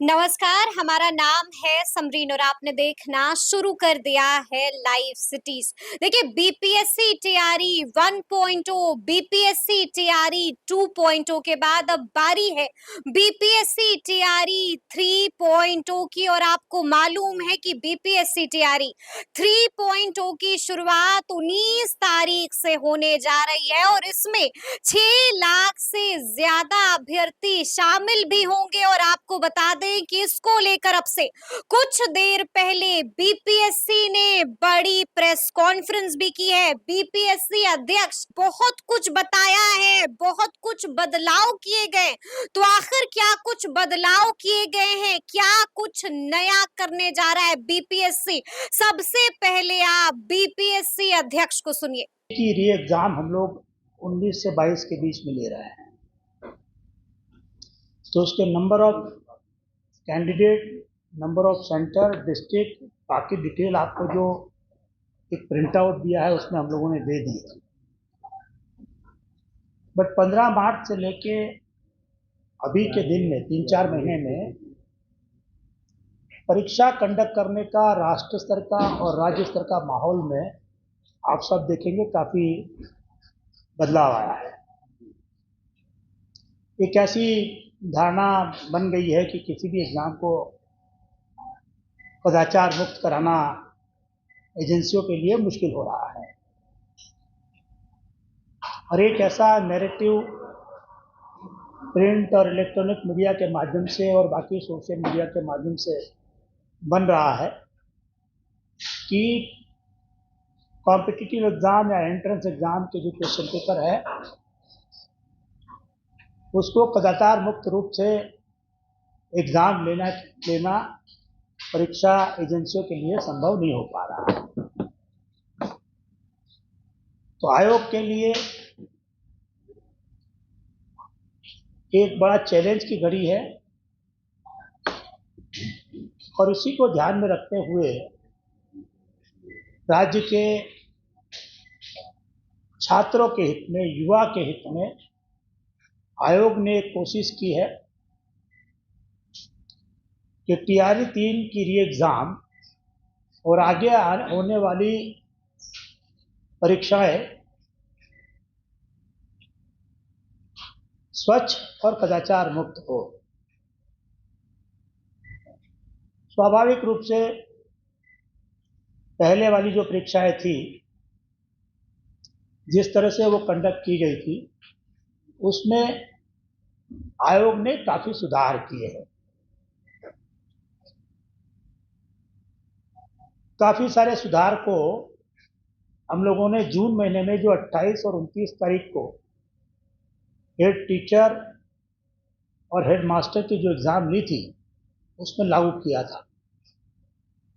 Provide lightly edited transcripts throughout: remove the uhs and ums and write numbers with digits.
नमस्कार, हमारा नाम है समरीन और आपने देखना शुरू कर दिया है लाइव सिटीज। देखिए बीपीएससी टीआरई 1.0, बीपीएससी टीआरई 2.0 के बाद अब बारी है बीपीएससी टीआरई 3.0 की। और आपको मालूम है कि बीपीएससी टीआरई 3.0 की शुरुआत 19 तारीख से होने जा रही है और इसमें 6 लाख से ज्यादा अभ्यर्थी शामिल भी होंगे। और आपको बता दें कि इसको लेकर अब से कुछ देर पहले बीपीएससी ने बड़ी प्रेस कॉन्फ्रेंस भी की है। बीपीएससी अध्यक्ष बहुत कुछ बताया है, बहुत कुछ बदलाव किए गए। तो आखिर क्या कुछ बदलाव किए गए हैं, क्या कुछ नया करने जा रहा है बीपीएससी? सबसे पहले आप बीपीएससी अध्यक्ष को सुनिए। कि री एग्ज़ाम हम लोग 19 से 22 के बीच में ले रहे हैं, तो उसके number of candidate, number of centre, district, बाकी डिटेल आपको जो एक प्रिंट आउट दिया है उसमें हम लोगों ने दे दी है। बट 15 मार्च से लेके अभी के दिन में 3-4 महीने में परीक्षा कंडक्ट करने का राष्ट्र स्तर का और राज्य स्तर का माहौल में आप सब देखेंगे काफ़ी बदलाव आया है। एक ऐसी धारणा बन गई है कि किसी भी एग्ज़ाम को कदाचार मुक्त कराना एजेंसियों के लिए मुश्किल हो रहा है और एक ऐसा नैरेटिव प्रिंट और इलेक्ट्रॉनिक मीडिया के माध्यम से और बाकी सोशल मीडिया के माध्यम से बन रहा है कि कॉम्पिटिटिव एग्ज़ाम या एंट्रेंस एग्ज़ाम के जो क्वेश्चन पेपर है उसको कदाचार मुक्त रूप से एग्ज़ाम लेना परीक्षा एजेंसियों के लिए संभव नहीं हो पा रहा है। तो आयोग के लिए एक बड़ा चैलेंज की घड़ी है और इसी को ध्यान में रखते हुए राज्य के छात्रों के हित में, युवा के हित में आयोग ने कोशिश की है कि टीआरई 3 की री एग्ज़ाम और आगे होने वाली परीक्षाएं स्वच्छ और कदाचार मुक्त हो। स्वाभाविक रूप से पहले वाली जो परीक्षाएं थी, जिस तरह से वो कंडक्ट की गई थी, उसमें आयोग ने काफ़ी सुधार किए हैं। काफ़ी सारे सुधार को हम लोगों ने जून महीने में जो 28 और 29 तारीख को हेड टीचर और हेड मास्टर की जो एग्ज़ाम ली थी उसमें लागू किया था।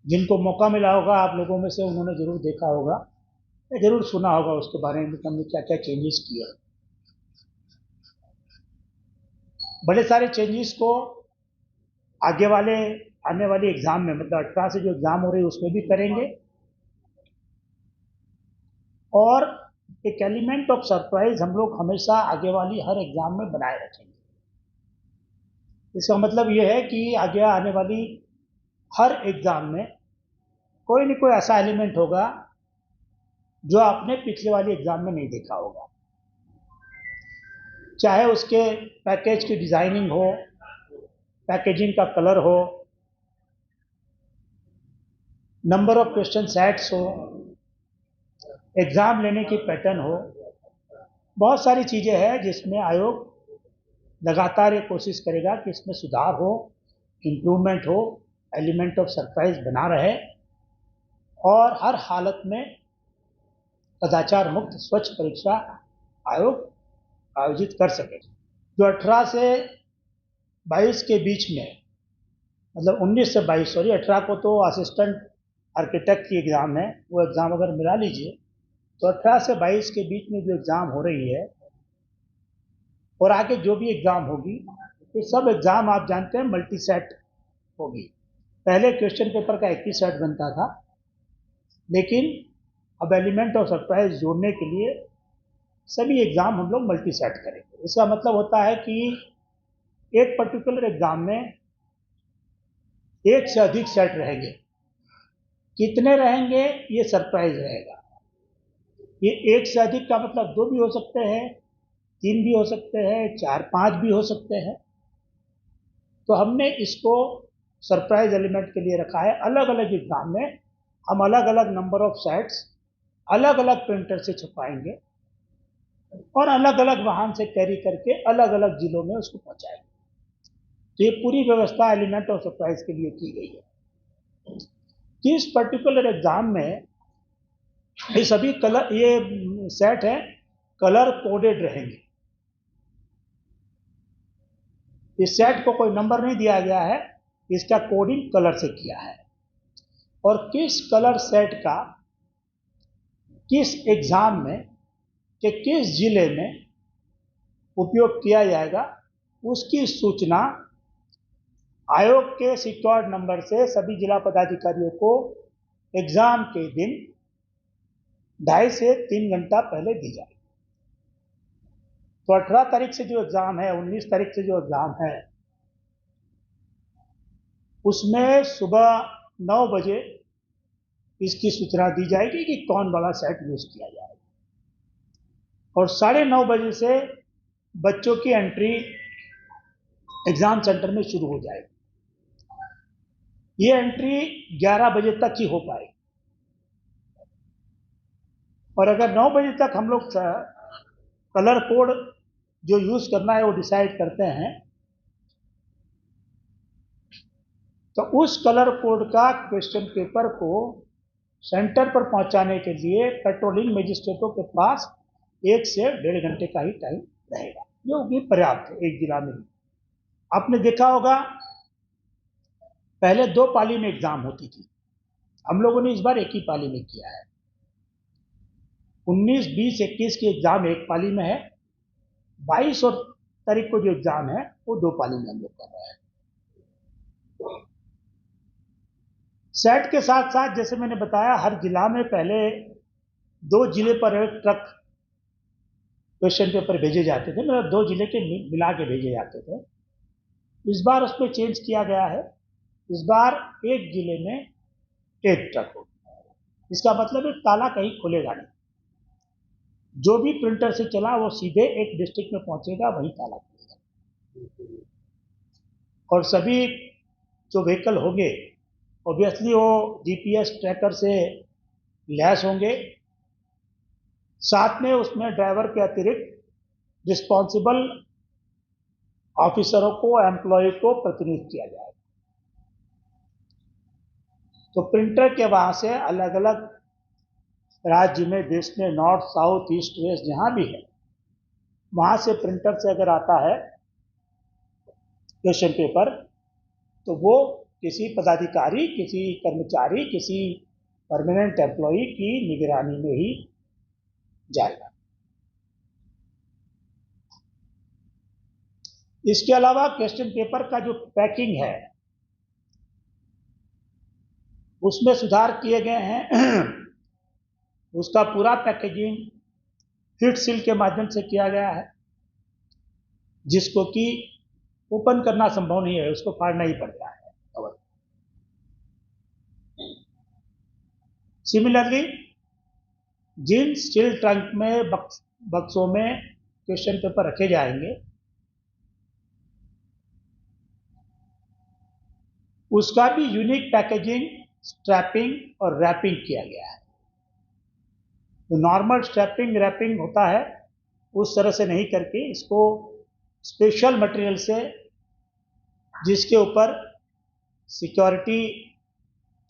जिनको मौका मिला होगा आप लोगों में से उन्होंने ज़रूर देखा होगा, ज़रूर सुना होगा उसके बारे में हमने क्या क्या चेंजेस किए। बड़े सारे चेंजेस को आगे आने वाली एग्ज़ाम में, मतलब 18 से जो एग्ज़ाम हो रही है उसमें भी करेंगे और एक एलिमेंट ऑफ सरप्राइज हम लोग हमेशा आगे वाली हर एग्ज़ाम में बनाए रखेंगे। इसका मतलब ये है कि आगे आने वाली हर एग्ज़ाम में कोई न कोई ऐसा एलिमेंट होगा जो आपने पिछले वाली एग्ज़ाम में नहीं देखा होगा, चाहे उसके पैकेज की डिज़ाइनिंग हो, पैकेजिंग का कलर हो, नंबर ऑफ क्वेश्चन सेट्स हो, एग्ज़ाम लेने की पैटर्न हो। बहुत सारी चीज़ें हैं जिसमें आयोग लगातार ये कोशिश करेगा कि इसमें सुधार हो, इम्प्रूवमेंट हो, एलिमेंट ऑफ सरप्राइज बना रहे और हर हालत में कदाचार मुक्त स्वच्छ परीक्षा आयोग आयोजित कर सके। जो 18 से 22 के बीच में, मतलब 19 से 22, सॉरी 18 को तो असिस्टेंट आर्किटेक्ट की एग्ज़ाम है, वो एग्ज़ाम अगर मिला लीजिए तो 18 से 22 के बीच में जो एग्ज़ाम हो रही है और आगे जो भी एग्ज़ाम होगी, ये सब एग्ज़ाम आप जानते हैं मल्टी सेट होगी। पहले क्वेश्चन पेपर का एक ही सेट बनता था, लेकिन अब एलिमेंट ऑफ सरप्राइज जोड़ने के लिए सभी एग्ज़ाम हम लोग मल्टी सेट करेंगे। इसका मतलब होता है कि एक पर्टिकुलर एग्ज़ाम में एक से अधिक सेट रहेंगे। कितने रहेंगे ये सरप्राइज रहेगा। ये एक से अधिक का मतलब 2 भी हो सकते हैं, 3 भी हो सकते हैं, 4 5 भी हो सकते हैं। तो हमने इसको सरप्राइज एलिमेंट के लिए रखा है। अलग अलग एग्जाम में हम अलग अलग नंबर ऑफ सेट्स अलग अलग प्रिंटर से छपवाएंगे और अलग अलग वाहन से कैरी करके अलग अलग जिलों में उसको पहुंचाएंगे। तो ये पूरी व्यवस्था एलिमेंट ऑफ सरप्राइज के लिए की गई है कि इस पर्टिकुलर एग्जाम में ये सभी कलर, ये सेट है कलर कोडेड रहेंगे। इस सेट को कोई नंबर नहीं दिया गया है, इसका कोडिंग कलर से किया है। और किस कलर सेट का किस एग्जाम में कि किस जिले में उपयोग किया जाएगा उसकी सूचना आयोग के सिक्योर्ड नंबर से सभी जिला पदाधिकारियों को एग्जाम के दिन 2.5 से 3 घंटा पहले दी जाएगी। तो 18 तारीख से जो एग्जाम है, 19 तारीख से जो एग्जाम है, उसमें सुबह 9 बजे इसकी सूचना दी जाएगी कि कौन वाला सेट यूज किया जाएगा। और 9:30 बजे से बच्चों की एंट्री एग्जाम सेंटर में शुरू हो जाएगी। ये एंट्री 11 बजे तक ही हो पाएगी। और अगर 9 बजे तक हम लोग कलर कोड जो यूज करना है वो डिसाइड करते हैं, तो उस कलर कोड का क्वेश्चन पेपर को सेंटर पर पहुंचाने के लिए पेट्रोलिंग मजिस्ट्रेटों के पास 1 से 1.5 घंटे का ही टाइम रहेगा, जो कि पर्याप्त है एक जिला में ही। आपने देखा होगा पहले 2 पाली में एग्जाम होती थी, हम लोगों ने इस बार एक ही पाली में किया है। 19, 20, 21 की एग्जाम एक पाली में है, 22 और तारीख को जो एग्जाम है वो 2 पाली में हम लोग कर रहे हैं। सेट के साथ साथ जैसे मैंने बताया हर जिला में पहले 2 जिले पर एक ट्रक क्वेश्चन पेपर भेजे जाते थे, मतलब 2 जिले के मिला के भेजे जाते थे। इस बार उसमें चेंज किया गया है, इस बार एक जिले में एक ट्रक होगा। इसका मतलब है ताला कहीं खुलेगा नहीं, जो भी प्रिंटर से चला वो सीधे एक डिस्ट्रिक्ट में पहुंचेगा, वहीं ताला खुलेगा। और सभी जो व्हीकल होंगे ऑब्वियसली वो जीपीएस ट्रैकर से लैस होंगे। साथ में उसमें ड्राइवर के अतिरिक्त रिस्पॉन्सिबल ऑफिसरों को, एम्प्लॉय को प्रतिनिधित्व किया जाएगा। तो प्रिंटर के वहां से अलग अलग राज्य में, देश में, नॉर्थ साउथ ईस्ट वेस्ट जहां भी है, वहां से प्रिंटर से अगर आता है क्वेश्चन पेपर, तो वो किसी पदाधिकारी, किसी कर्मचारी, किसी परमानेंट एम्प्लॉय की निगरानी में ही जाएगा। इसके अलावा क्वेश्चन पेपर का जो पैकिंग है उसमें सुधार किए गए हैं। उसका पूरा पैकेजिंग हीट सील के माध्यम से किया गया है, जिसको कि ओपन करना संभव नहीं है, उसको फाड़ना ही पड़ता है। सिमिलरली जिन स्टील ट्रंक में बक्सों में क्वेश्चन पेपर रखे जाएंगे, उसका भी यूनिक पैकेजिंग, स्ट्रैपिंग और रैपिंग किया गया है। तो नॉर्मल स्ट्रैपिंग रैपिंग होता है उस तरह से नहीं करके इसको स्पेशल मटेरियल से, जिसके ऊपर सिक्योरिटी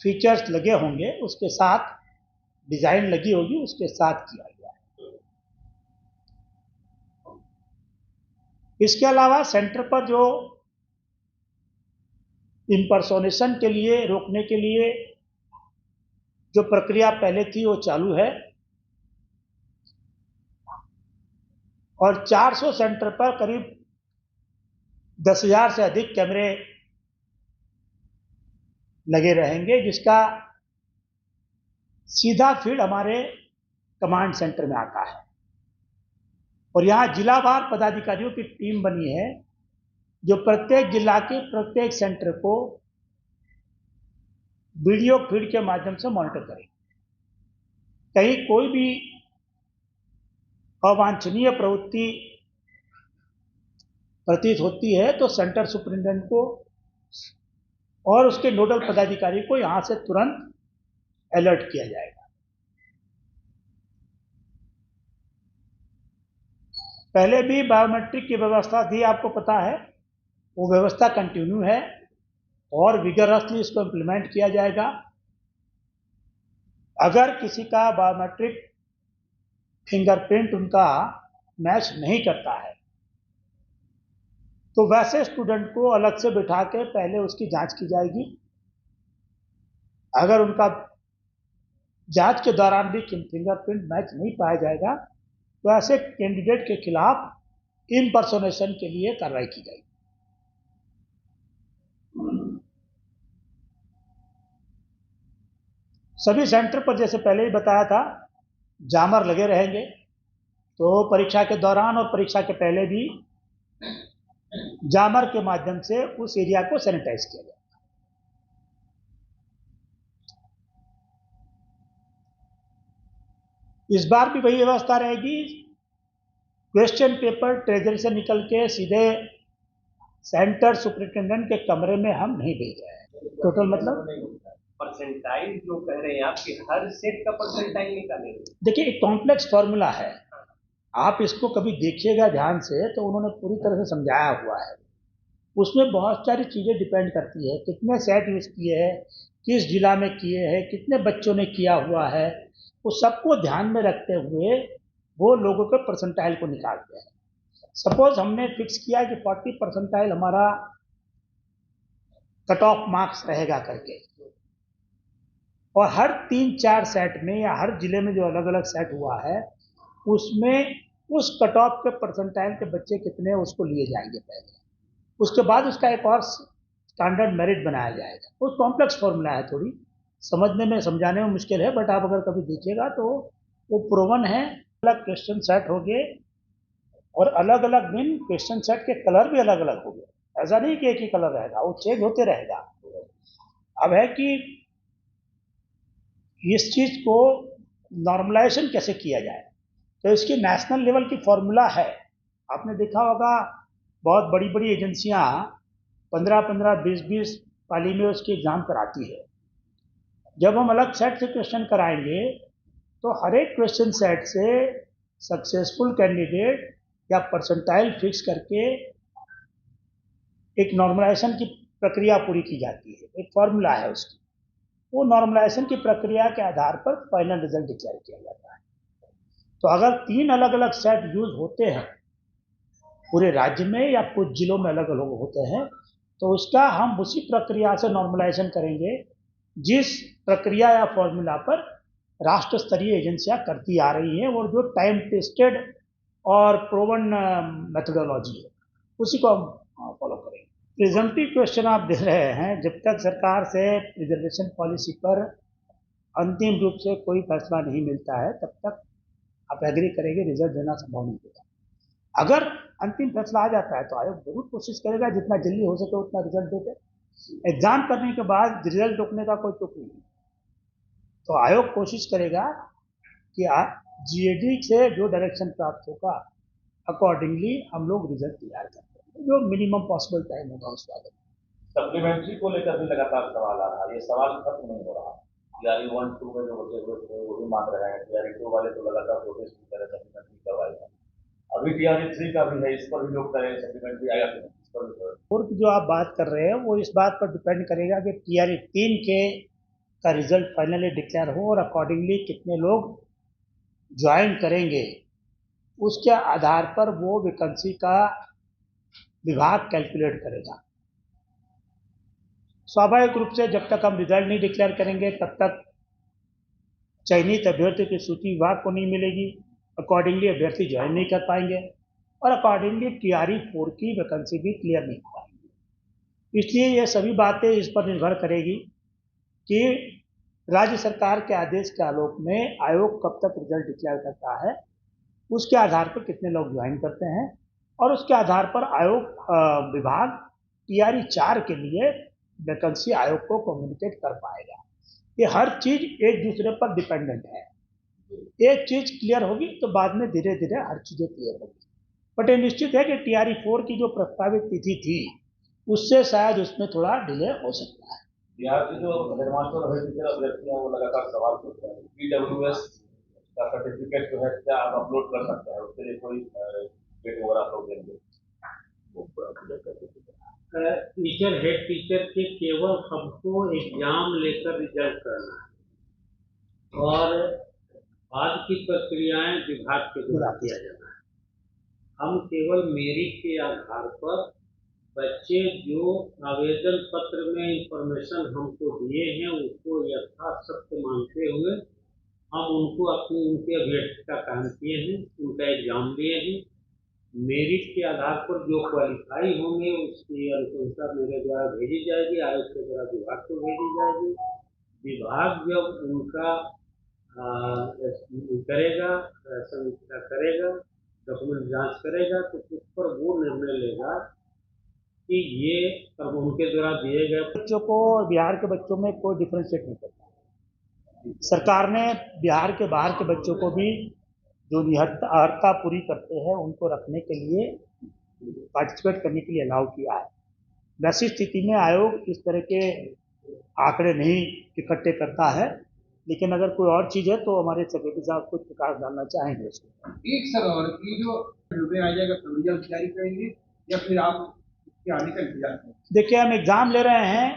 फीचर्स लगे होंगे, उसके साथ डिजाइन लगी होगी, उसके साथ किया गया है। इसके अलावा सेंटर पर जो इंपर्सोनेशन के लिए, रोकने के लिए जो प्रक्रिया पहले थी वो चालू है। और 400 सेंटर पर करीब 10,000 से अधिक कैमरे लगे रहेंगे, जिसका सीधा फीड हमारे कमांड सेंटर में आता है। और यहाँ जिलावार पदाधिकारियों की टीम बनी है, जो प्रत्येक जिला के प्रत्येक सेंटर को वीडियो फीड के माध्यम से मॉनिटर करेंगे। कहीं कोई भी अवांछनीय प्रवृत्ति प्रतीत होती है तो सेंटर सुपरिटेंडेंट को और उसके नोडल पदाधिकारी को यहां से तुरंत अलर्ट किया जाएगा। पहले भी बायोमेट्रिक की व्यवस्था थी, आपको पता है, वो व्यवस्था कंटिन्यू है और विगरसली इसको इम्प्लीमेंट किया जाएगा। अगर किसी का बायोमेट्रिक फिंगरप्रिंट उनका मैच नहीं करता है तो वैसे स्टूडेंट को अलग से बिठा के पहले उसकी जांच की जाएगी। अगर उनका जांच के दौरान भी फिंगरप्रिंट मैच नहीं पाया जाएगा तो ऐसे कैंडिडेट के खिलाफ इम्पर्सोनेशन के लिए कार्रवाई की जाएगी। सभी सेंटर पर जैसे पहले ही बताया था जामर लगे रहेंगे, तो परीक्षा के दौरान और परीक्षा के पहले भी जामर के माध्यम से उस एरिया को सैनिटाइज किया जाए। इस बार भी वही व्यवस्था रहेगी। क्वेश्चन पेपर ट्रेजरी से निकल के सीधे सेंटर सुपरिटेंडेंट के कमरे में हम नहीं भेज रहे हैं। टोटल मतलब परसेंटाइल जो कह रहे हैं आपके हर सेट का परसेंटाइल निकालेंगे। देखिए, एक कॉम्प्लेक्स फॉर्मूला है, आप इसको कभी देखिएगा ध्यान से तो उन्होंने पूरी तरह से समझाया हुआ है। उसमें बहुत सारी चीज़ें डिपेंड करती है, कितने सेट यूज़ किए हैं, किस जिला में किए हैं, कितने बच्चों ने किया हुआ है, उस सबको ध्यान में रखते हुए वो लोगों के परसेंटाइल को निकालते हैं। सपोज हमने फिक्स किया कि 40 परसेंटाइल हमारा कट ऑफ मार्क्स रहेगा करके, और हर 3-4 सेट में या हर जिले में जो अलग अलग सेट हुआ है उसमें उस कट ऑफ के परसेंटाइल के बच्चे कितने उसको लिए जाएंगे पहले, उसके बाद उसका एक और स्टैंडर्ड मेरिट बनाया जाएगा। वो कॉम्प्लेक्स फॉर्मूला है, थोड़ी समझने में समझाने में मुश्किल है, बट आप अगर कभी देखिएगा तो वो प्रोवन है। अलग क्वेश्चन सेट हो गए और अलग अलग दिन क्वेश्चन सेट के कलर भी अलग अलग हो गए, ऐसा नहीं कि एक ही कलर रहेगा, वो चेंज होते रहेगा। अब है कि इस चीज को नॉर्मलाइजेशन कैसे किया जाए, तो इसकी नेशनल लेवल की फॉर्मूला है। आपने देखा होगा बहुत बड़ी बड़ी एजेंसियां 15-15, 20-20 पाली में उसकी एग्जाम कराती है। जब हम अलग सेट से क्वेश्चन कराएंगे तो हर एक क्वेश्चन सेट से सक्सेसफुल कैंडिडेट या परसेंटाइल फिक्स करके एक नॉर्मलाइजेशन की प्रक्रिया पूरी की जाती है, एक फॉर्मूला है उसकी। वो नॉर्मलाइजेशन की प्रक्रिया के आधार पर फाइनल रिजल्ट डिक्लेयर किया जाता है। तो अगर 3 अलग अलग सेट यूज होते हैं पूरे राज्य में या कुछ जिलों में अलग अलग होते हैं तो उसका हम उसी प्रक्रिया से नॉर्मलाइजेशन करेंगे जिस प्रक्रिया या फॉर्मूला पर राष्ट्र स्तरीय एजेंसियां करती आ रही हैं और जो टाइम टेस्टेड और प्रोवन मेथोडोलॉजी है उसी को हम फॉलो करेंगे। प्रिजम्पटिव क्वेश्चन आप दे रहे हैं, जब तक सरकार से रिजर्वेशन पॉलिसी पर अंतिम रूप से कोई फैसला नहीं मिलता है तब तक आप एग्री करेंगे रिजल्ट देना संभव नहीं होगा। अगर अंतिम फैसला आ जाता है तो आयोग जरूर कोशिश करेगा जितना जल्दी हो सके उतना रिजल्ट देते। एग्जाम करने के बाद रिजल्ट रोकने का कोई तुक नहीं, तो आयोग कोशिश करेगा कि जीएडी से जो डायरेक्शन प्राप्त होगा अकॉर्डिंगली हम लोग रिजल्ट तैयार करते हैं, जो मिनिमम पॉसिबल टाइम होगा उस वाले। सप्लीमेंट्री को लेकर भी लगातार सवाल आ रहा है, ये सवाल खत्म नहीं हो रहा। टीआरई 1-2 में जो बचे हुए थे वो भी मांग रहे हैं, टीआरई 2 वाले तो लगातार प्रोटेस्ट भी कर रहे हैं सप्लीमेंट्री करवाई है। अभी टीआरई 3 का भी है, इस पर भी लोग कह रहे हैं सप्लीमेंट्री आएगा कि नहीं, इस पर भी। और जो आप बात कर रहे हैं वो इस बात पर डिपेंड करेगा कि टीआरई 3 के का रिजल्ट फाइनली डिक्लेयर हो और अकॉर्डिंगली कितने लोग ज्वाइन करेंगे, उसके आधार पर वो वैकेंसी का विभाग कैलकुलेट करेगा। स्वाभाविक रूप से जब तक हम रिजल्ट नहीं डिक्लेयर करेंगे तब तक चयनित अभ्यर्थी की सूची विभाग को नहीं मिलेगी, अकॉर्डिंगली अभ्यर्थी ज्वाइन नहीं कर पाएंगे और अकॉर्डिंगली टीआरई 4 की वैकेंसी भी क्लियर नहीं हो पाएंगी। इसलिए ये सभी बातें इस पर निर्भर करेगी कि राज्य सरकार के आदेश के आलोक में आयोग कब तक रिजल्ट डिक्लेयर करता है, उसके आधार पर कितने लोग ज्वाइन करते हैं और उसके आधार पर आयोग विभाग टीआरई 4 के लिए वैकेंसी आयोग को कम्युनिकेट कर पाएगा। ये हर चीज एक दूसरे पर डिपेंडेंट है। एक चीज क्लियर होगी तो बाद में धीरे धीरे हर चीजें क्लियर होगी। बट ये निश्चित है कि TRE-4 की जो प्रस्तावित तिथि थी उससे शायद उसमें थोड़ा डिले हो सकता है। बिहार के जो हेडमास्टर और हेड टीचर अभ्यर्थी हैं वो लगातार सवाल पूछ रहे हैं, PWS का सर्टिफिकेट जो है क्या आप अपलोड कर सकते हैं, उसके लिए कोई डेट वगैरह आप लोग देंगे? टीचर हेड टीचर के केवल हमको एग्जाम लेकर रिजल्ट करना है और बाद की प्रक्रियाएं विभाग के द्वारा किया जाना है। हम केवल मेरिट के आधार पर बच्चे जो आवेदन पत्र में इंफॉर्मेशन हमको दिए हैं उसको यथासत्य मानते हुए हम उनको उनके अभ्यर्थी का काम किए हैं, उनका एग्जाम लिए हैं। मेरिट के आधार पर जो क्वालिफाई होंगे उसकी अनुशंसा मेरे द्वारा भेजी जाएगी, आयोग के द्वारा विभाग को भेजी जाएगी। विभाग जब उनका करेगा, समीक्षा करेगा, डॉक्यूमेंट जांच करेगा तो उस पर वो निर्णय लेगा कि ये अब उनके द्वारा दिए गए बच्चों को और बिहार के बच्चों में कोई डिफ्रेंशिएट नहीं करता। सरकार ने बिहार के बाहर के बच्चों को भी जो अर्हता पूरी करते हैं उनको रखने के लिए, पार्टिसिपेट करने के लिए अलाउ किया है। वैसी स्थिति में आयोग इस तरह के आंकड़े नहीं इकट्ठे करता है, लेकिन अगर कोई और चीज़ है तो हमारे सेक्रेटरी साहब कुछ प्रकाश डालना चाहेंगे उसको। एक सवाल की जो आ जाएगा तो रिजल्ट जारी करेंगे या फिर आप उसके आने का इंतजार करेंगे? देखिए, हम एग्ज़ाम ले रहे हैं।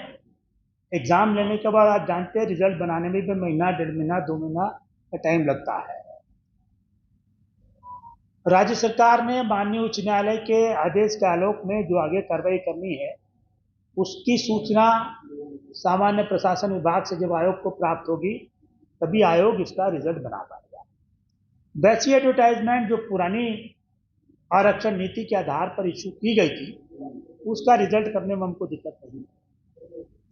एग्ज़ाम लेने के बाद आप जानते हैं रिजल्ट बनाने में भी महीना, 1.5 महीना, 2 महीना का टाइम लगता है। राज्य सरकार ने माननीय उच्च न्यायालय के आदेश के आलोक में जो आगे कार्रवाई करनी है उसकी सूचना सामान्य प्रशासन विभाग से जब आयोग को प्राप्त होगी तभी आयोग इसका रिजल्ट बना पाएगा। वैसी एडवर्टाइजमेंट जो पुरानी आरक्षण नीति के आधार पर इशू की गई थी उसका रिजल्ट करने में हमको दिक्कत नहीं है,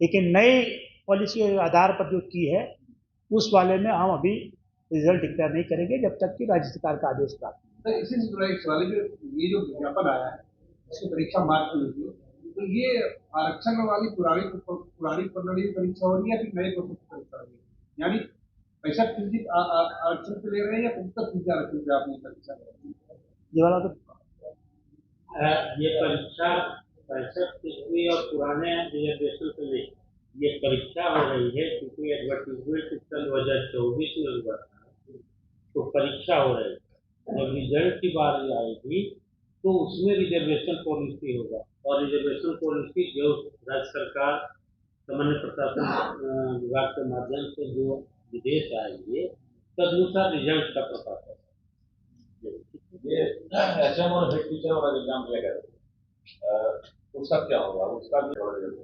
लेकिन नई पॉलिसी के आधार पर जो की है उस वाले में हम अभी रिजल्ट डिक्लेयर नहीं करेंगे जब तक कि राज्य सरकार का आदेश प्राप्त सर, इसी से जुड़ा एक सवाल है कि ये जो विज्ञापन आया है इसकी परीक्षा मार्च में हुई, तो ये आरक्षण वाली पुरानी प्रणाली की परीक्षा हो रही है या फिर नए प्रोसेस की परीक्षा हो रही है? यानी 65% आरक्षण पे ले रहे हैं या 75% आरक्षण पे आप ये परीक्षा ले रहे हैं? ये वाला तो ये परीक्षा 65% और पुराने रिजर्वेशन पे नहीं, ये परीक्षा हो रही है क्योंकि एडवर्टीजमेंट सन 2024 में हुआ था तो परीक्षा हो रही है। जब रिजल्ट की बारी आएगी तो उसमें रिजर्वेशन पॉलिसी होगा और रिजर्वेशन पॉलिसी जो राज्य सरकार सामान्य प्रशासन विभाग के माध्यम से जो विदेश आएंगे तदनुसार रिजल्ट का प्रकाशन ये HM और हेड टीचर वाला एग्जाम दिया गया उसका क्या होगा, उसका भी थोड़ा रिजल्ट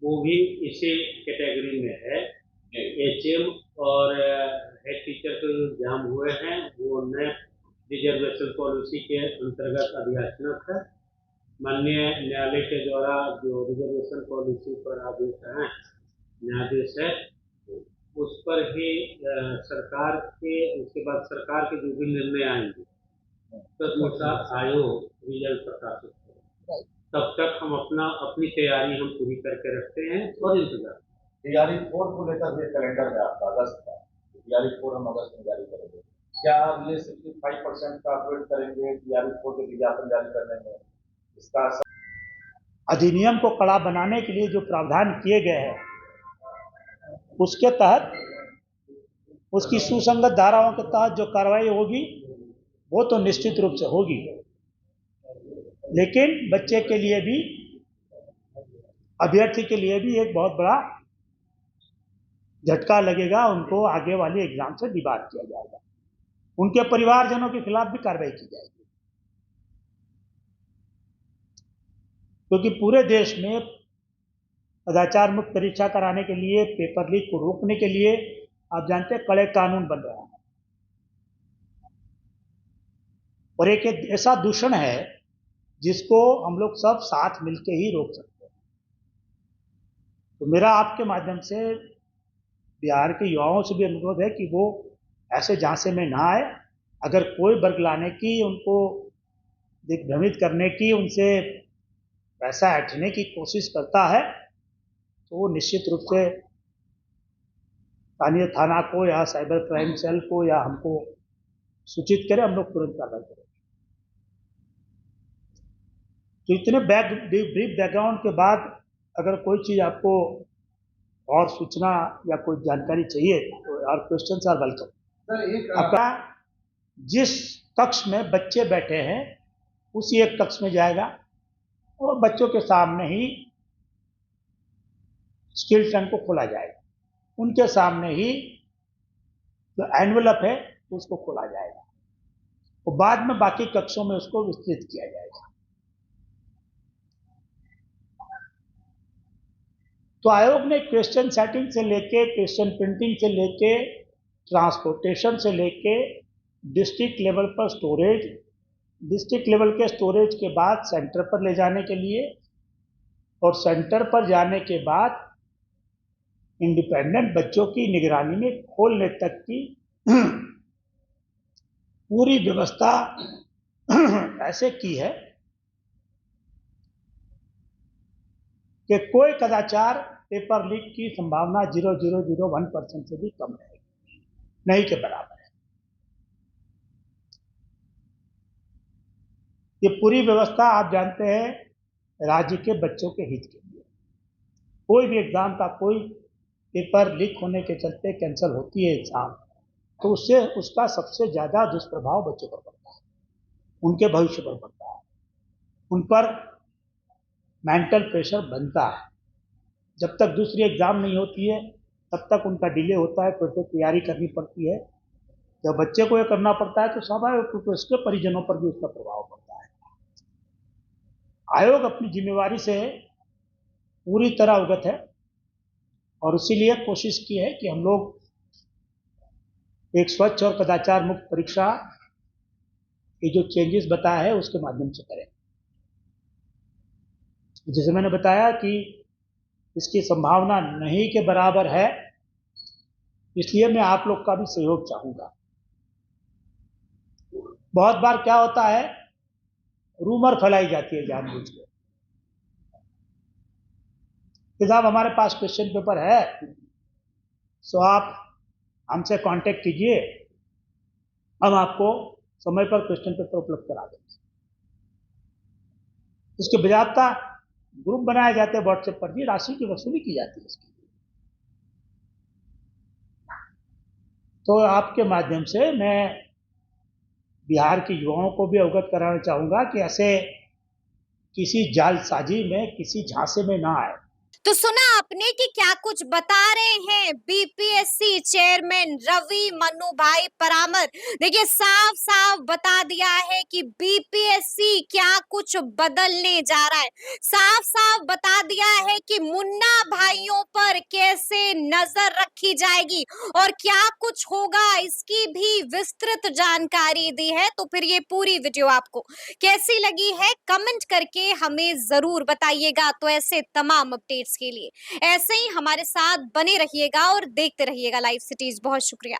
वो भी इसी कैटेगरी में है। HM और हेड टीचर के जो एग्जाम हुए हैं वो नए रिजर्वेशन पॉलिसी के अंतर्गत अभियाचनक है। माननीय न्यायालय के द्वारा जो रिजर्वेशन पॉलिसी पर आदेश है, न्यायाधीश है, उस पर ही सरकार के उसके बाद सरकार के जो भी निर्णय आएंगे तदनुसार आयोग रिजल्ट प्रकाशित करेगा। तब तक हम अपनी तैयारी हम पूरी करके रखते हैं और इंतजार। TRE-4 को लेकर ये कैलेंडर है आपका अगस्त का, TRE-4 हम अगस्त में जारी करेंगे। क्या आप ये 65% का अपडेट करेंगे TRE-4 के विज्ञापन जारी करने में? इसका अधिनियम को कड़ा बनाने के लिए जो प्रावधान किए गए हैं उसके तहत, उसकी सुसंगत धाराओं के तहत जो कार्रवाई होगी वो तो निश्चित रूप से होगी, लेकिन बच्चे के लिए भी, अभ्यर्थी के लिए भी एक बहुत बड़ा झटका लगेगा। उनको आगे वाले एग्जाम से डिबार किया जाएगा, उनके परिवारजनों के खिलाफ भी कार्रवाई की जाएगी, क्योंकि पूरे देश में कदाचार मुक्त परीक्षा कराने के लिए, पेपर लीक को रोकने के लिए आप जानते हैं कड़े कानून बन रहे हैं और एक ऐसा दूषण है जिसको हम लोग सब साथ मिलके ही रोक सकते हैं। तो मेरा आपके माध्यम से बिहार के युवाओं से भी अनुरोध है कि वो ऐसे झांसे में ना आए। अगर कोई बरगलाने की, उनको दिग्भ्रमित करने की, उनसे पैसा ऐंठने की कोशिश करता है तो वो निश्चित रूप से स्थानीय थाना को या साइबर क्राइम सेल को या हमको सूचित करें, हम लोग तुरंत कार्रवाई करें। तो इतने ब्रीफ बैकग्राउंड के बाद अगर कोई चीज़ आपको और सूचना या कोई जानकारी चाहिए तो our questions are welcome. Sir एक आपका जिस कक्ष में बच्चे बैठे हैं उसी एक कक्ष में जाएगा और बच्चों के सामने ही स्टील टैंक को खोला जाएगा, उनके सामने ही जो एनवेलप है उसको खोला जाएगा और बाद में बाकी कक्षों में उसको विस्तृत किया जाएगा। तो आयोग ने क्वेश्चन सेटिंग से लेके, क्वेश्चन प्रिंटिंग से लेके, ट्रांसपोर्टेशन से लेके, डिस्ट्रिक्ट लेवल पर स्टोरेज, डिस्ट्रिक्ट लेवल के स्टोरेज के बाद सेंटर पर ले जाने के लिए और सेंटर पर जाने के बाद इंडिपेंडेंट बच्चों की निगरानी में खोलने तक की पूरी व्यवस्था ऐसे की है कि कोई कदाचार पेपर लीक की संभावना 0.001% से भी कम रहेगी, नहीं के बराबर है। ये पूरी व्यवस्था आप जानते हैं राज्य के बच्चों के हित के लिए। कोई भी एग्जाम का कोई पेपर लीक होने के चलते कैंसिल होती है एग्जाम, तो उससे उसका सबसे ज़्यादा दुष्प्रभाव बच्चों पर पड़ता है, उनके भविष्य पर पड़ता है, उन पर मेंटल प्रेशर बनता है। जब तक दूसरी एग्ज़ाम नहीं होती है तब तक उनका डिले होता है, फिर से तैयारी करनी पड़ती है। जब बच्चे को ये करना पड़ता है तो स्वाभाविक रूप से उसके परिजनों पर भी उसका प्रभाव पड़ता है। आयोग अपनी जिम्मेवारी से पूरी तरह अवगत है और इसीलिए कोशिश की है कि हम लोग एक स्वच्छ और कदाचार मुक्त परीक्षा ये जो चेंजेस बताया है उसके माध्यम से करें। जैसे मैंने बताया कि इसकी संभावना नहीं के बराबर है, इसलिए मैं आप लोग का भी सहयोग चाहूंगा। बहुत बार क्या होता है, रूमर फैलाई जाती है जानबूझ के कि साहब हमारे पास क्वेश्चन पेपर है, सो आप हमसे कांटेक्ट कीजिए, हम आपको समय पर क्वेश्चन पेपर उपलब्ध करा देंगे। इसके बजाय ग्रुप बनाए जाते हैं व्हाट्सएप पर, भी राशि की वसूली की जाती है इसकी। तो आपके माध्यम से मैं बिहार के युवाओं को भी अवगत कराना चाहूंगा कि ऐसे किसी जालसाजी में, किसी झांसे में ना आए। तो सुना आपने कि क्या कुछ बता रहे हैं बीपीएससी चेयरमैन रवि मनु भाई परामर। देखिए साफ साफ बता दिया है कि बीपीएससी क्या कुछ बदलने जा रहा है, साफ साफ बता दिया है कि मुन्ना भाइयों पर कैसे नजर रखी जाएगी और क्या कुछ होगा, इसकी भी विस्तृत जानकारी दी है। तो फिर ये पूरी वीडियो आपको कैसी लगी है कमेंट करके हमें जरूर बताइएगा। तो ऐसे तमाम अपडेट्स के लिए ऐसे ही हमारे साथ बने रहिएगा और देखते रहिएगा लाइव सिटीज। बहुत शुक्रिया।